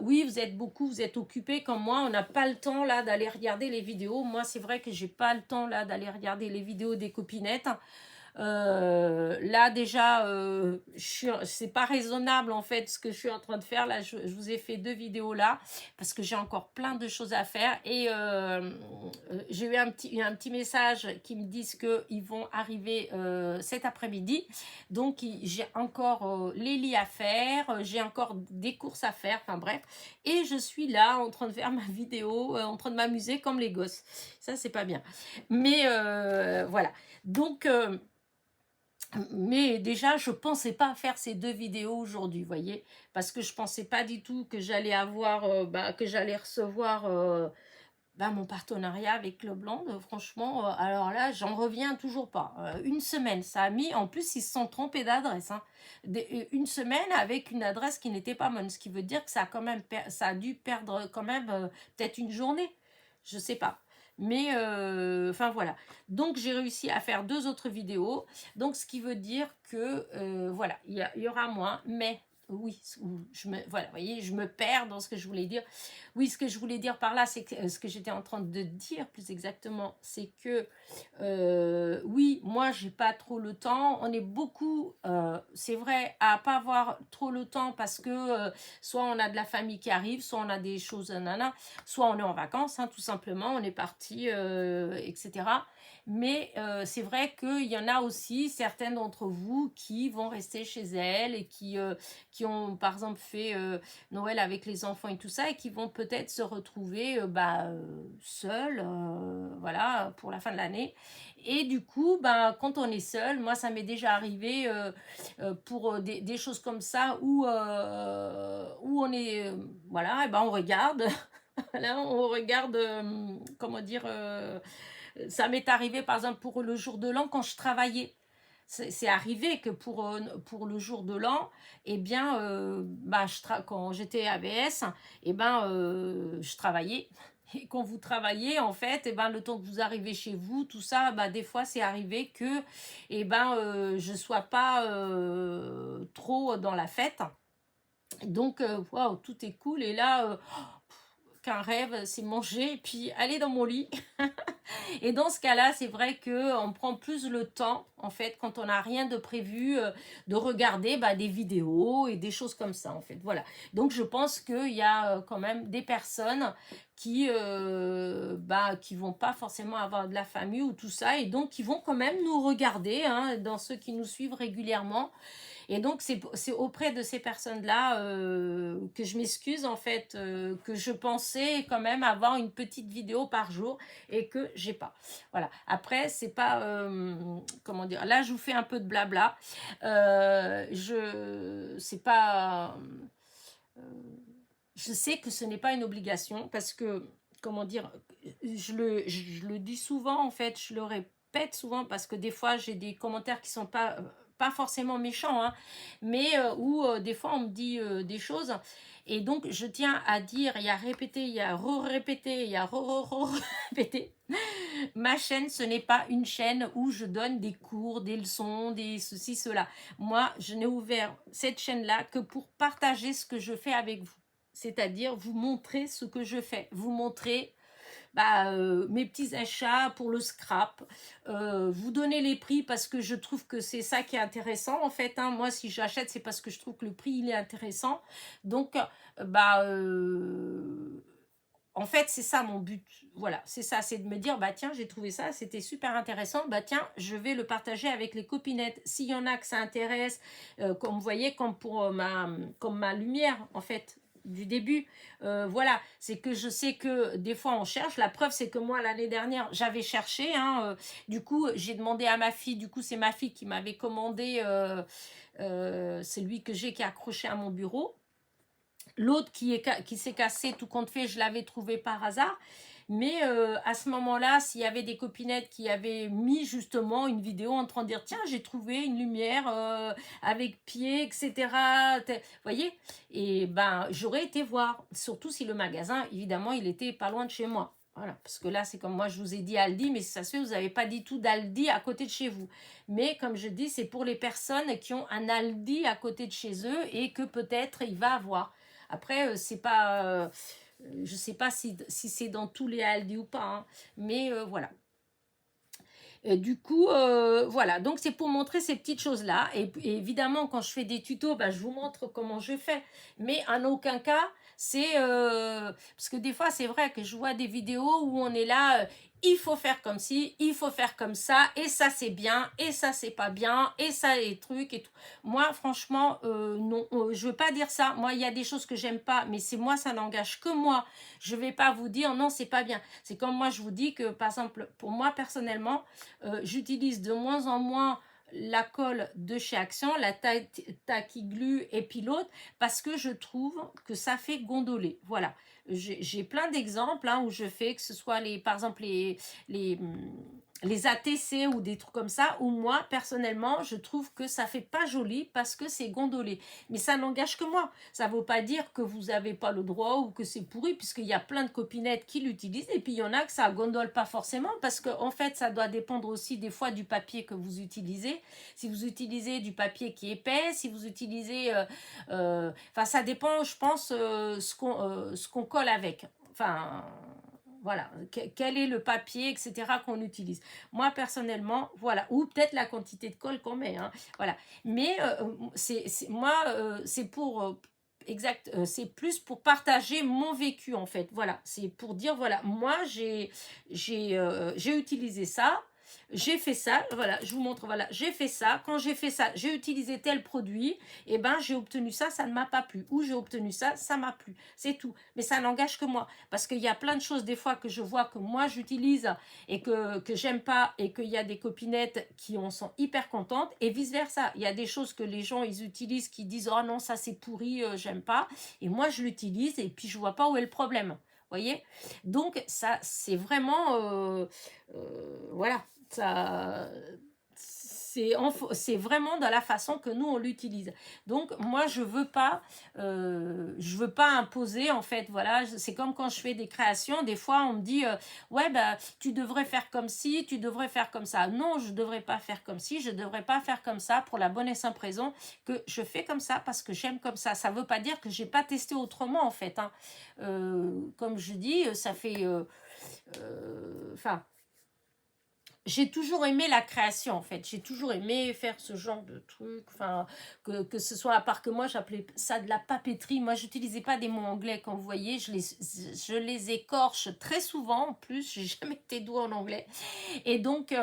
Oui, vous êtes beaucoup, vous êtes occupés comme moi, on n'a pas le temps là d'aller regarder les vidéos. Moi, c'est vrai que j'ai pas le temps là d'aller regarder les vidéos des copinettes. Là déjà c'est pas raisonnable en fait ce que je suis en train de faire là. Je vous ai fait 2 vidéos là parce que j'ai encore plein de choses à faire et j'ai eu un petit message qui me disent que ils vont arriver cet après-midi, donc j'ai encore les lits à faire, j'ai encore des courses à faire, enfin bref, et je suis là en train de faire ma vidéo, en train de m'amuser comme les gosses. Ça c'est pas bien, mais voilà. Donc mais déjà, je pensais pas faire ces 2 vidéos aujourd'hui, voyez, parce que je pensais pas du tout que j'allais avoir, que j'allais recevoir mon partenariat avec Club Land. Franchement, alors là, j'en reviens toujours pas. Une semaine, ça a mis, en plus, ils se sont trompés d'adresse. Hein. Une semaine avec une adresse qui n'était pas bonne, ce qui veut dire que ça a quand même, ça a dû perdre quand même peut-être une journée, je sais pas. Mais enfin voilà, donc j'ai réussi à faire 2 autres vidéos, donc ce qui veut dire que voilà, il y aura moins, mais oui, voilà, vous voyez, je me perds dans ce que je voulais dire. Oui, ce que je voulais dire par là, c'est que ce que j'étais en train de dire plus exactement, c'est que oui, moi j'ai pas trop le temps, on est beaucoup, c'est vrai, à pas avoir trop le temps parce que soit on a de la famille qui arrive, soit on a des choses, nana, soit on est en vacances, hein, tout simplement, on est parti, etc. Mais c'est vrai qu'il y en a aussi certaines d'entre vous qui vont rester chez elles et qui ont par exemple fait Noël avec les enfants et tout ça et qui vont peut-être se retrouver seuls, voilà, pour la fin de l'année. Et du coup, quand on est seul, moi ça m'est déjà arrivé pour des choses comme ça où on est, voilà, et on regarde, là on regarde, comment dire, ça m'est arrivé par exemple pour le jour de l'an quand je travaillais. C'est arrivé que pour le jour de l'an, eh bien, quand j'étais AVS, je travaillais. Et quand vous travaillez, en fait, le temps que vous arrivez chez vous, tout ça, des fois, c'est arrivé que je ne sois pas trop dans la fête. Donc, waouh, tout est cool. Et là, qu'un rêve, c'est manger et puis aller dans mon lit. Et dans ce cas-là, c'est vrai qu'on prend plus le temps, en fait, quand on n'a rien de prévu, de regarder des vidéos et des choses comme ça, en fait. Voilà. Donc, je pense qu'il y a quand même des personnes qui vont pas forcément avoir de la famille ou tout ça, et donc qui vont quand même nous regarder, hein, dans ceux qui nous suivent régulièrement. Et donc, c'est auprès de ces personnes-là que je m'excuse, en fait, que je pensais quand même avoir une petite vidéo par jour et que j'ai pas. Voilà. Après, c'est pas, comment dire, là, je vous fais un peu de blabla. C'est pas, je sais que ce n'est pas une obligation parce que, comment dire, je le dis souvent, en fait, je le répète souvent parce que des fois, j'ai des commentaires qui sont pas forcément méchants, hein, mais où des fois, on me dit des choses. Et donc, je tiens à dire, il y a répété, il y a re-répété, il y a re-répété. Ma chaîne, ce n'est pas une chaîne où je donne des cours, des leçons, des ceci, cela. Moi, je n'ai ouvert cette chaîne-là que pour partager ce que je fais avec vous. C'est-à-dire vous montrer ce que je fais, vous montrer mes petits achats pour le scrap, vous donner les prix parce que je trouve que c'est ça qui est intéressant en fait, hein. Moi, si j'achète, c'est parce que je trouve que le prix il est intéressant. Donc, en fait, c'est ça mon but. Voilà, c'est ça, c'est de me dire, bah tiens, j'ai trouvé ça, c'était super intéressant, bah tiens, je vais le partager avec les copinettes. S'il y en a que ça intéresse, comme vous voyez, comme ma lumière, en fait, du début, voilà, c'est que je sais que des fois on cherche. La preuve, c'est que moi, l'année dernière, j'avais cherché, hein, du coup, j'ai demandé à ma fille, du coup, c'est ma fille qui m'avait commandé, c'est lui que j'ai qui est accroché à mon bureau. L'autre qui s'est cassé, tout compte fait, je l'avais trouvé par hasard. Mais à ce moment-là, s'il y avait des copinettes qui avaient mis justement une vidéo en train de dire, tiens, j'ai trouvé une lumière avec pied, etc. Vous voyez? Et ben, j'aurais été voir. Surtout si le magasin, évidemment, il était pas loin de chez moi. Voilà, parce que là, c'est comme moi, je vous ai dit Aldi, mais ça se fait, vous n'avez pas dit tout d'Aldi à côté de chez vous. Mais comme je dis, c'est pour les personnes qui ont un Aldi à côté de chez eux et que peut-être il va avoir. Après, c'est pas, je sais pas si c'est dans tous les Aldi ou pas, hein, mais voilà. Et du coup, voilà, donc c'est pour montrer ces petites choses-là. Et évidemment, quand je fais des tutos, je vous montre comment je fais. Mais en aucun cas, c'est... parce que des fois, c'est vrai que je vois des vidéos où on est là, il faut faire comme ci, il faut faire comme ça, et ça c'est bien, et ça c'est pas bien, et ça les trucs et tout. Moi, franchement, non, je veux pas dire ça. Moi, il y a des choses que j'aime pas, mais c'est moi, ça n'engage que moi. Je vais pas vous dire non, c'est pas bien. C'est comme moi, je vous dis que, par exemple, pour moi, personnellement, j'utilise de moins en moins la colle de chez Action, la Tacky Glue et puis l'autre, parce que je trouve que ça fait gondoler. Voilà. J'ai plein d'exemples, hein, où je fais, que ce soit par exemple les ATC ou des trucs comme ça, où moi, personnellement, je trouve que ça fait pas joli parce que c'est gondolé. Mais ça n'engage que moi. Ça ne veut pas dire que vous n'avez pas le droit ou que c'est pourri, puisqu'il y a plein de copinettes qui l'utilisent, et puis il y en a que ça gondole pas forcément, parce qu'en en fait, ça doit dépendre aussi des fois du papier que vous utilisez. Si vous utilisez du papier qui est épais, si vous utilisez... ça dépend, je pense, ce qu'on colle avec. Enfin... Voilà, quel est le papier, etc. qu'on utilise. Moi, personnellement, voilà, ou peut-être la quantité de colle qu'on met, hein, voilà. Mais moi, c'est pour... c'est plus pour partager mon vécu, en fait. Voilà, c'est pour dire, voilà, moi, j'ai utilisé ça, j'ai fait ça, voilà, je vous montre, voilà, j'ai fait ça, quand j'ai fait ça, j'ai utilisé tel produit, et j'ai obtenu ça, ça ne m'a pas plu, ou j'ai obtenu ça, ça m'a plu, c'est tout. Mais ça n'engage que moi, parce qu'il y a plein de choses des fois que je vois que moi j'utilise et que j'aime pas, et qu'il y a des copinettes qui en sont hyper contentes, et vice versa. Il y a des choses que les gens ils utilisent qui disent oh non ça c'est pourri, j'aime pas, et moi je l'utilise et puis je vois pas où est le problème. Voyez, donc ça c'est vraiment voilà, ça c'est vraiment dans la façon que nous on l'utilise. Donc moi je veux pas imposer, en fait. Voilà, c'est comme quand je fais des créations, des fois on me dit ouais tu devrais faire comme ci, tu devrais faire comme ça. Non, je devrais pas faire comme ci, je devrais pas faire comme ça, pour la bonne et simple raison que je fais comme ça parce que j'aime comme ça. Ça veut pas dire que j'ai pas testé autrement, en fait, hein. Comme je dis, ça fait j'ai toujours aimé la création en fait, j'ai toujours aimé faire ce genre de truc, enfin que ce soit, à part que moi j'appelais ça de la papeterie, moi j'utilisais pas des mots anglais comme vous voyez, je les écorche très souvent en plus, j'ai jamais été douée en anglais et donc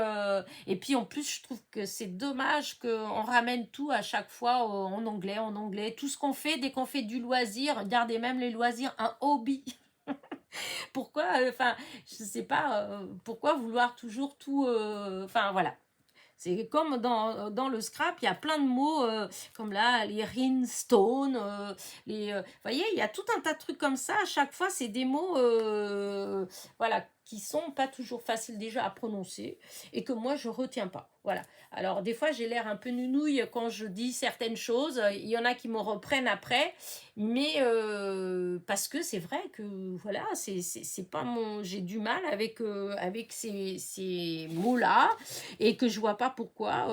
et puis en plus je trouve que c'est dommage qu'on ramène tout à chaque fois en anglais, tout ce qu'on fait dès qu'on fait du loisir, regardez même les loisirs, un hobby. Pourquoi, enfin, je sais pas, pourquoi vouloir toujours tout, enfin voilà. C'est comme dans le scrap, il y a plein de mots, comme là, les rhinestone, vous voyez, il y a tout un tas de trucs comme ça. À chaque fois, c'est des mots, voilà, qui sont pas toujours faciles déjà à prononcer et que moi, je retiens pas. Voilà. Alors, des fois, j'ai l'air un peu nounouille quand je dis certaines choses. Il y en a qui me reprennent après, mais parce que c'est vrai que, voilà, c'est pas mon... J'ai du mal avec ces mots-là et que je vois pas pourquoi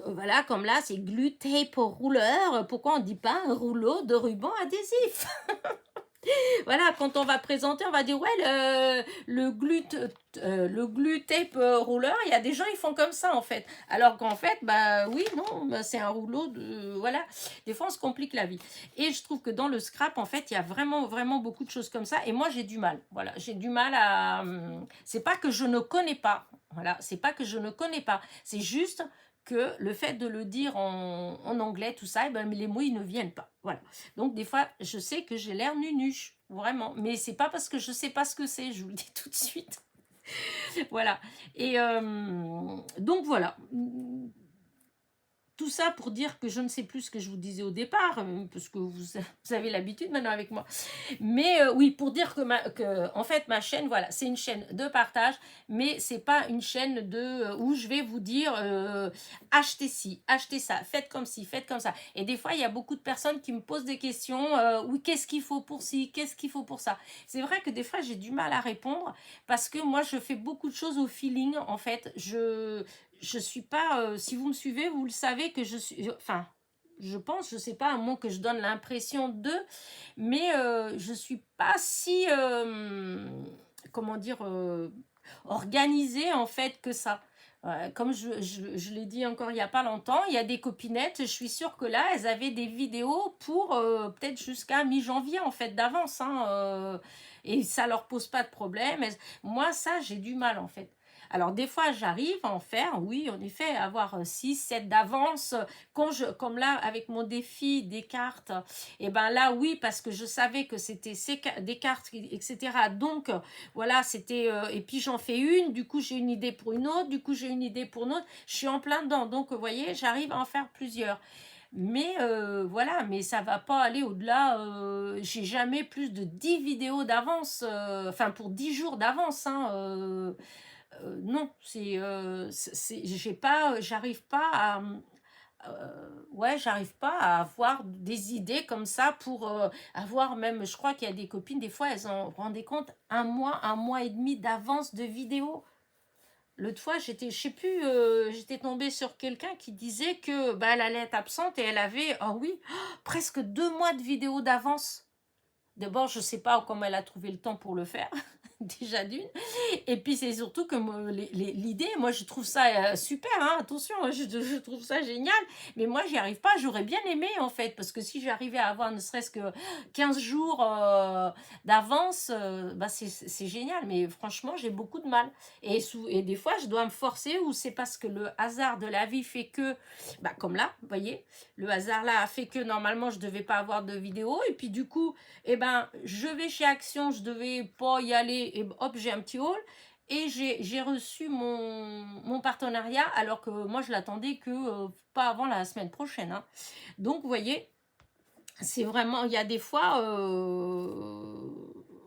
voilà, comme là c'est glue tape rouleur, pourquoi on dit pas un rouleau de ruban adhésif? Voilà, quand on va présenter, on va dire ouais, le glue tape rouleur, il y a des gens ils font comme ça en fait. Alors qu'en fait, bah oui, non, bah, c'est un rouleau de voilà. Des fois on se complique la vie. Et je trouve que dans le scrap, en fait, il y a vraiment vraiment beaucoup de choses comme ça. Et moi j'ai du mal. Voilà, j'ai du mal à. C'est pas que je ne connais pas. Voilà, c'est pas que je ne connais pas. C'est juste que le fait de le dire en anglais, tout ça, eh ben, les mots, ils ne viennent pas. Voilà. Donc, des fois, je sais que j'ai l'air nunuche, vraiment. Mais c'est pas parce que je sais pas ce que c'est, je vous le dis tout de suite. Voilà. Et donc, voilà. Tout ça pour dire que je ne sais plus ce que je vous disais au départ, parce que vous avez l'habitude maintenant avec moi. Mais oui, pour dire en fait, ma chaîne, voilà, c'est une chaîne de partage, mais c'est pas une chaîne où je vais vous dire achetez ci, achetez ça, faites comme ci, faites comme ça. Et des fois, il y a beaucoup de personnes qui me posent des questions, oui, qu'est-ce qu'il faut pour ci, qu'est-ce qu'il faut pour ça. C'est vrai que des fois, j'ai du mal à répondre parce que moi, je fais beaucoup de choses au feeling, en fait. Je suis pas, si vous me suivez, vous le savez que je suis, enfin, je pense, je sais pas, à moins que je donne l'impression mais je suis pas si, comment dire, organisée en fait que ça. Comme je l'ai dit encore il y a pas longtemps, il y a des copinettes, je suis sûre que là, elles avaient des vidéos pour peut-être jusqu'à mi-janvier en fait d'avance, hein, et ça leur pose pas de problème. Moi, ça, j'ai du mal en fait. Alors, des fois, j'arrive à en faire, oui, en effet, avoir 6, 7 d'avance. Comme là, avec mon défi des cartes, et ben là, oui, parce que je savais que c'était des cartes, etc. Donc, voilà, c'était... et puis, j'en fais une, du coup, j'ai une idée pour une autre, du coup, j'ai une idée pour une autre. Je suis en plein dedans. Donc, vous voyez, j'arrive à en faire plusieurs. Mais voilà, mais ça va pas aller au-delà. J'ai jamais plus de 10 vidéos d'avance, enfin pour 10 jours d'avance, hein, non, j'ai pas, j'arrive pas à, ouais, j'arrive pas à avoir des idées comme ça pour avoir même, je crois qu'il y a des copines, des fois, elles en rendaient compte un mois et demi d'avance de vidéos. L'autre fois, je sais plus, j'étais tombée sur quelqu'un qui disait que bah, elle allait être absente et elle avait, oh oui, presque 2 mois de vidéos d'avance. D'abord, je sais pas comment elle a trouvé le temps pour le faire, déjà d'une. Et puis c'est surtout que l'idée, moi je trouve ça super, hein, attention, je trouve ça génial, mais moi j'y arrive pas, j'aurais bien aimé en fait, parce que si j'arrivais à avoir ne serait-ce que 15 jours d'avance, bah c'est génial, mais franchement j'ai beaucoup de mal. Et des fois je dois me forcer, ou c'est parce que le hasard de la vie fait que, bah comme là, vous voyez, le hasard là a fait que normalement je devais pas avoir de vidéo, et puis du coup, eh ben, je vais chez Action, je devais pas y aller, et hop, j'ai un petit haul, et j'ai reçu mon partenariat, alors que moi, je l'attendais que pas avant la semaine prochaine, hein. Donc, vous voyez, c'est vraiment, il y a des fois,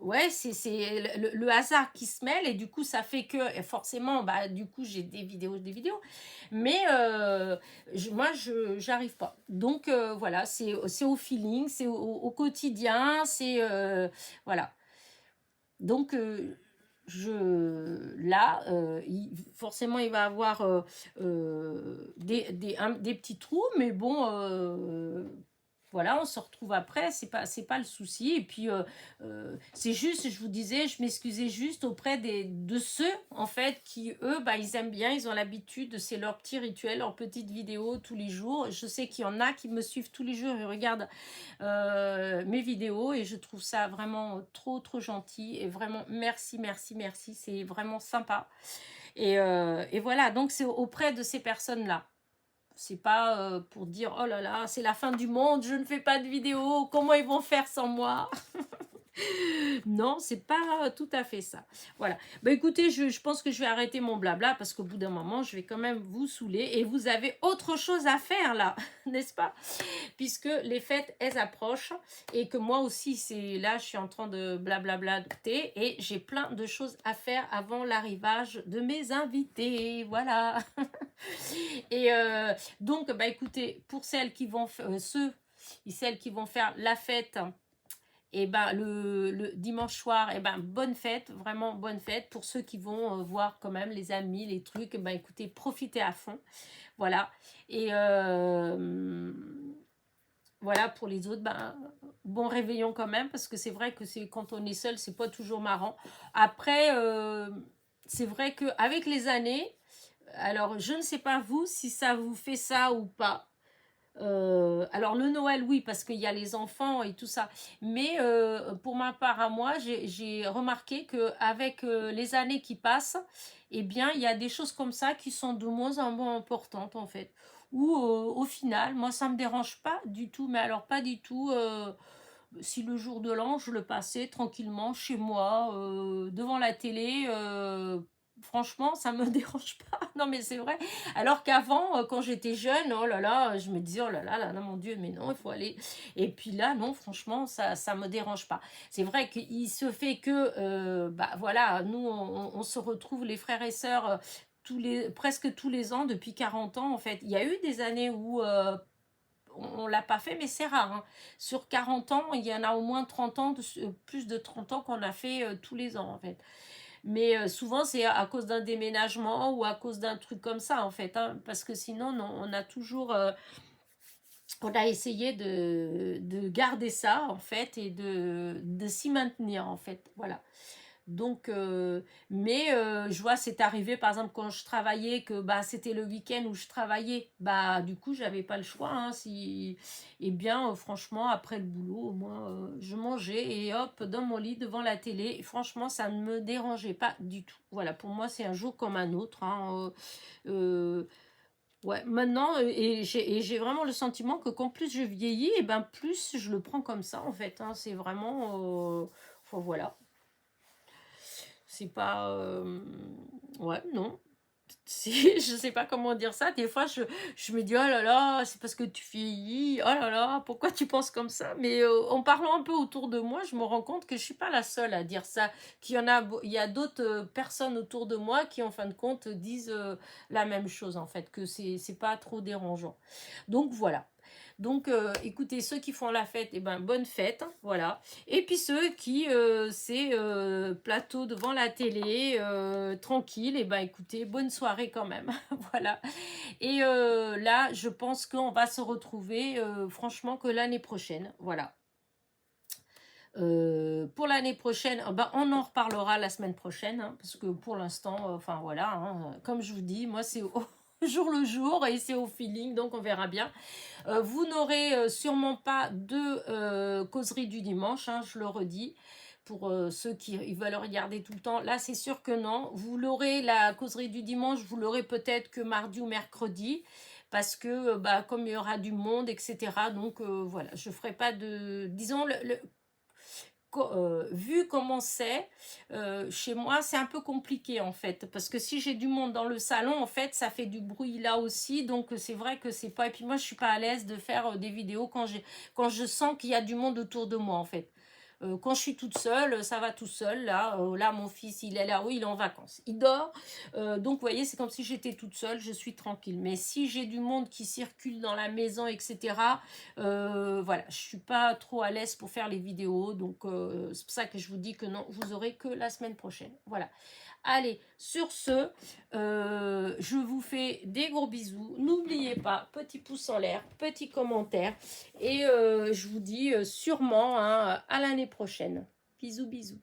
ouais, c'est le hasard qui se mêle, et du coup, ça fait que, et forcément, bah, du coup, j'ai des vidéos, mais moi, j'arrive pas. Donc, voilà, c'est au feeling, c'est au quotidien, c'est, voilà. Donc, là, forcément, il va avoir des petits trous, mais bon, Voilà, on se retrouve après, c'est pas le souci. Et puis, c'est juste, je vous disais, je m'excusais juste auprès de ceux, en fait, qui, eux, bah, ils aiment bien, ils ont l'habitude, c'est leur petit rituel, leur petite vidéo tous les jours. Je sais qu'il y en a qui me suivent tous les jours et regardent mes vidéos et je trouve ça vraiment trop, trop gentil. Et vraiment, merci, merci, merci, c'est vraiment sympa. Et voilà, donc c'est auprès de ces personnes-là. C'est pas pour dire, oh là là, c'est la fin du monde, je ne fais pas de vidéo, comment ils vont faire sans moi? Non, c'est pas tout à fait ça. Voilà. Bah écoutez, je pense que je vais arrêter mon blabla parce qu'au bout d'un moment, je vais quand même vous saouler et vous avez autre chose à faire là, n'est-ce pas? Puisque les fêtes, elles approchent et que moi aussi, c'est là, je suis en train de blablabla et j'ai plein de choses à faire avant l'arrivage de mes invités. Voilà. Et donc, bah écoutez, pour celles qui vont, ceux et celles qui vont faire la fête, et ben le dimanche soir, et ben bonne fête, vraiment bonne fête. Pour ceux qui vont voir quand même les amis, les trucs, ben écoutez, profitez à fond. Voilà. Et voilà, pour les autres, ben bon réveillon quand même, parce que c'est vrai que c'est quand on est seul, c'est pas toujours marrant. Après, c'est vrai qu'avec les années, alors je ne sais pas vous si ça vous fait ça ou pas. Alors le Noël, oui, parce qu'il y a les enfants et tout ça. Mais pour ma part à moi, j'ai remarqué qu'avec les années qui passent, eh bien, il y a des choses comme ça qui sont de moins en moins importantes en fait. Ou au final, moi, ça me dérange pas du tout, mais alors pas du tout. Si le jour de l'an, je le passais tranquillement chez moi, devant la télé, franchement, ça me dérange pas. Non, mais c'est vrai. Alors qu'avant, quand j'étais jeune, oh là là, je me disais, oh là, mon Dieu, mais non, il faut aller. Et puis là, non, franchement, ça me dérange pas. C'est vrai qu'il se fait que, bah voilà, nous, on se retrouve, les frères et sœurs, presque tous les ans, depuis 40 ans, en fait. Il y a eu des années où on l'a pas fait, mais c'est rare. Hein. Sur 40 ans, il y en a au moins 30 ans, plus de 30 ans qu'on a fait tous les ans, en fait. Mais souvent, c'est à cause d'un déménagement ou à cause d'un truc comme ça, en fait. Hein, parce que sinon, non, on a toujours... on a essayé de garder ça, en fait, et de s'y maintenir, en fait. Voilà. Donc, mais je vois, c'est arrivé, par exemple, quand je travaillais, que bah, c'était le week-end où je travaillais. Bah, du coup, j'avais pas le choix. Hein, eh bien, franchement, après le boulot, au moins, je mangeais et hop, dans mon lit, devant la télé. Et franchement, ça ne me dérangeait pas du tout. Voilà, pour moi, c'est un jour comme un autre. Hein, ouais, maintenant, et j'ai vraiment le sentiment que quand plus je vieillis, et ben plus je le prends comme ça, en fait. Hein, c'est vraiment... enfin, voilà. C'est pas... ouais, non. Je sais pas comment dire ça. Des fois, je me dis, oh là là, c'est parce que tu vieillis. Oh là là, pourquoi tu penses comme ça? Mais en parlant un peu autour de moi, je me rends compte que je suis pas la seule à dire ça. Qu'il y en a, il y a d'autres personnes autour de moi qui, en fin de compte, disent la même chose, en fait, que c'est pas trop dérangeant. Donc, voilà. Donc, écoutez, ceux qui font la fête, eh ben, bonne fête, hein, voilà. Et puis ceux qui, c'est plateau devant la télé, tranquille, eh ben, écoutez, bonne soirée quand même, voilà. Et là, je pense qu'on va se retrouver, franchement, que l'année prochaine, voilà. Pour l'année prochaine, ben, on en reparlera la semaine prochaine, hein, parce que pour l'instant, enfin voilà, hein, comme je vous dis, moi c'est au jour le jour et c'est au feeling, donc on verra bien. Vous n'aurez sûrement pas de causerie du dimanche, hein, je le redis. Pour ceux qui veulent regarder tout le temps, là c'est sûr que non. Vous l'aurez, la causerie du dimanche, vous l'aurez peut-être que mardi ou mercredi. Parce que bah, comme il y aura du monde, etc. Donc voilà, je ne ferai pas de... Disons, vu comment c'est, chez moi, c'est un peu compliqué en fait. Parce que si j'ai du monde dans le salon, en fait, ça fait du bruit là aussi. Donc c'est vrai que c'est pas... Et puis moi, je suis pas à l'aise de faire des vidéos quand je sens qu'il y a du monde autour de moi en fait. Quand je suis toute seule, ça va tout seul. Là, mon fils, il est là, oui, il est en vacances. Il dort. Donc, vous voyez, c'est comme si j'étais toute seule, je suis tranquille. Mais si j'ai du monde qui circule dans la maison, etc., voilà, je suis pas trop à l'aise pour faire les vidéos. Donc, c'est pour ça que je vous dis que non, vous aurez que la semaine prochaine. Voilà. Allez, sur ce, je vous fais des gros bisous. N'oubliez pas, petit pouce en l'air, petit commentaire. Et je vous dis sûrement hein, à l'année prochaine. Bisous, bisous.